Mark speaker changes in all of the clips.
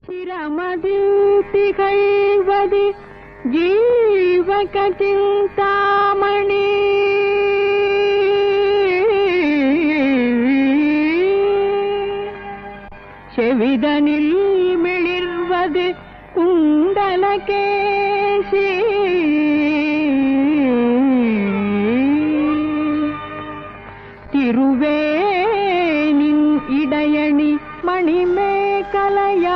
Speaker 1: சிரமதில் திகழ்வது ஜீவக சிந்தாமணி செவிதனில் மிளிர்வது குண்டலகேசி திருவேனின் இடையணி மணிமேகலையாம்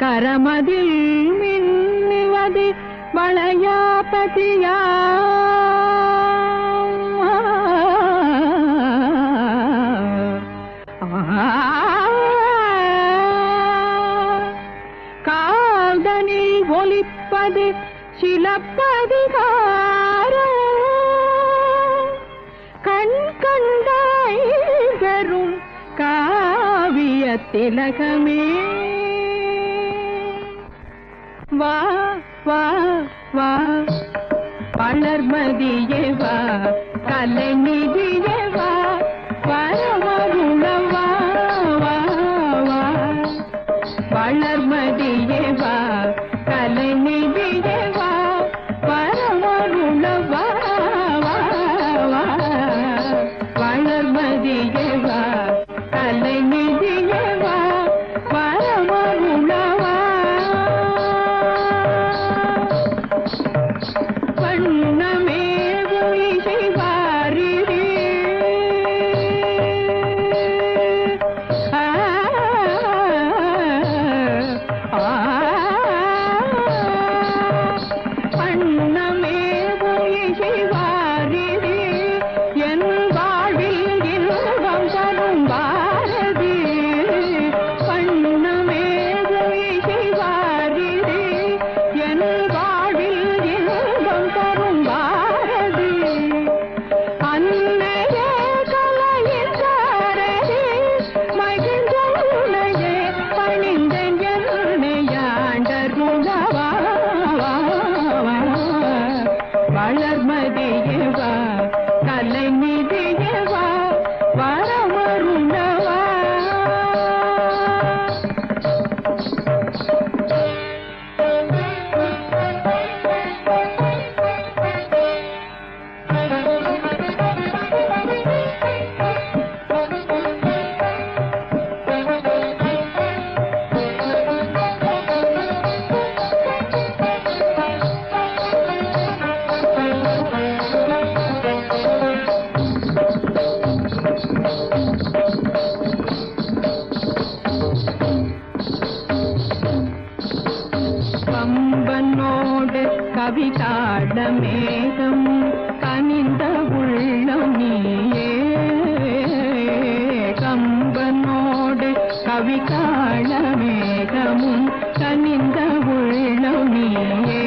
Speaker 1: கரமதில் மின்னுவது வளையாபதியா காதனில் ஒலிப்பது சிலப்பதிகாரம் கண் கண்டாய் பெறும் காவிய திலகமே வா வா வா வளர்மதியே வா கலைநிதியே வா வரமருளவா வா வா வளர்மதியே வா கலைநிதியே வா வரமருளவா வா வா வளர்மதியே வா கலைநிதியே வா வரமருளவா கவிதாட மேகம் கனிந்த உள்ளம் நீயே கம்பனோடு கவிதாட மேகமும் கனிந்த உள்ளம் நீயே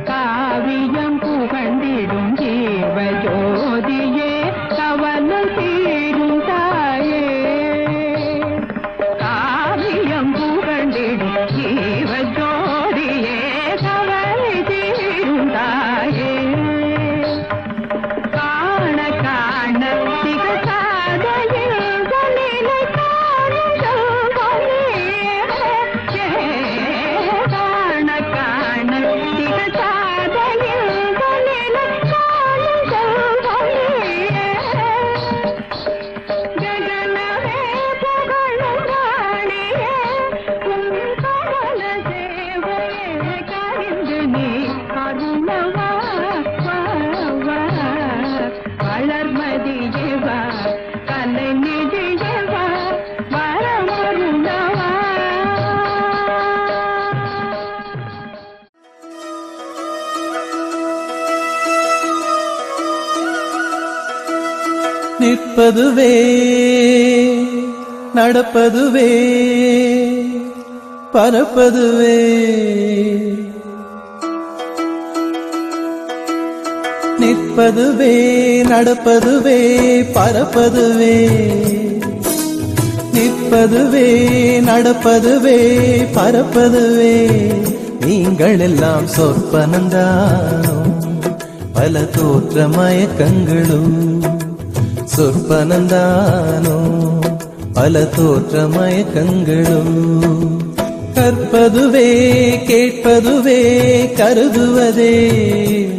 Speaker 1: காவியம் புகழ்ந்திடும் ஜீவஜோதியே கவனம் தீரும் தாயே காவியம் புகழ்ந்திடும் ஜீவஜோதியே
Speaker 2: நிற்பதுவே நடப்பதுவே பரப்பதுவே நிற்பதுவே நடப்பதுவே பரப்பதுவே நிற்பதுவே நடப்பதுவே பரப்பதுவே நீங்கள் எல்லாம் சொற்பனந்தானோ பல தோற்ற மயக்கங்களும் சொற்பனந்தானோ பல தோற்ற மயக்கங்களும் கற்பதுவே கேட்பதுவே கருதுவதே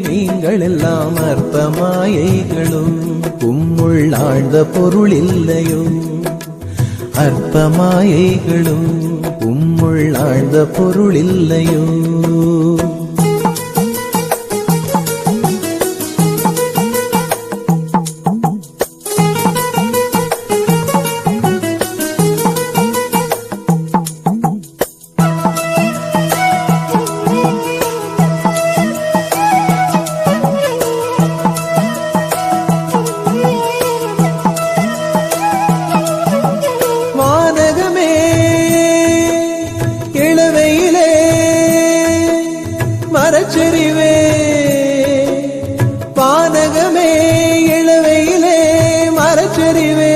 Speaker 2: நீங்கள் எல்லாம் அற்ப மாயைகளும் உம்முள் ஆழ்ந்த பொருள் இல்லையோ அற்ப மாயைகளும் உம்முள் ஆழ்ந்த பொருள் இல்லையோ மரச்செறிவே பானகமே இளவையிலே மரச்செறிவே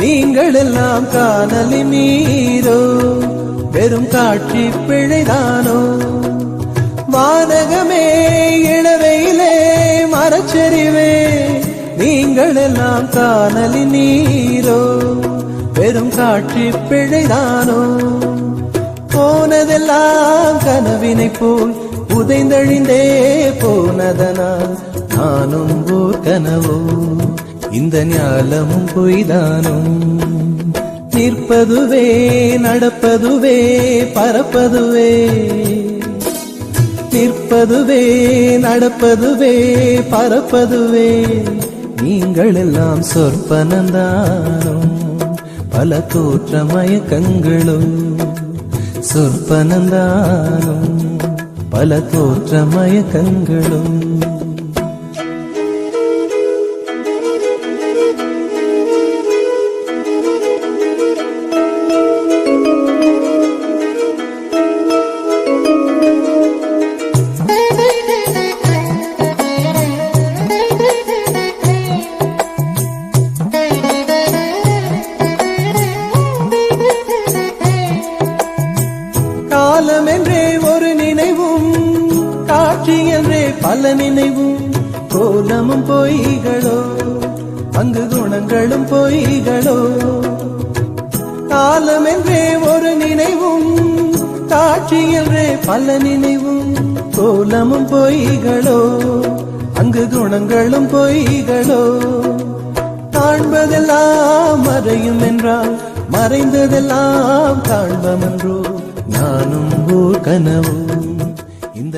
Speaker 2: நீங்கள் எல்லாம் காணலின் நீரோ வெறும் காட்சி பிழைதானோ வானகமே இளவையிலே மரச்செறிவே நீங்கள் எல்லாம் காணலின் நீரோ வெறும் காட்சி பிழைதானோ போனதெல்லாம் கனவினை போல் உதைந்தழிந்தே போனதனால் நானும் ஓர் கனவோ இந்த ஞாலமும் பொய்தானோ நிற்பதுவே நடப்பதுவே பறப்பதுவே நிற்பதுவே நடப்பதுவே பறப்பதுவே நீங்கள் எல்லாம் சொற்பனந்தானோ பல தோற்ற மயக்கங்களும் சொற்பனந்தானும் பல தோற்ற மயக்கங்களும் காலம் என்றே ஒரு நினைவும் காட்சி என்றே பல நினைவும் கோலமும் பொய்களோ அங்கு குணங்களும் பொய்களோ காலம் என்றே ஒரு நினைவும் காட்சி என்றே பல நினைவும் கோலமும் பொய்களோ அங்கு குணங்களும் பொய்களோ காண்பதெல்லாம் மறையும் என்றால் மறைந்ததெல்லாம் காண்பமென்றோ நானும் ஓர் கனவும் இந்த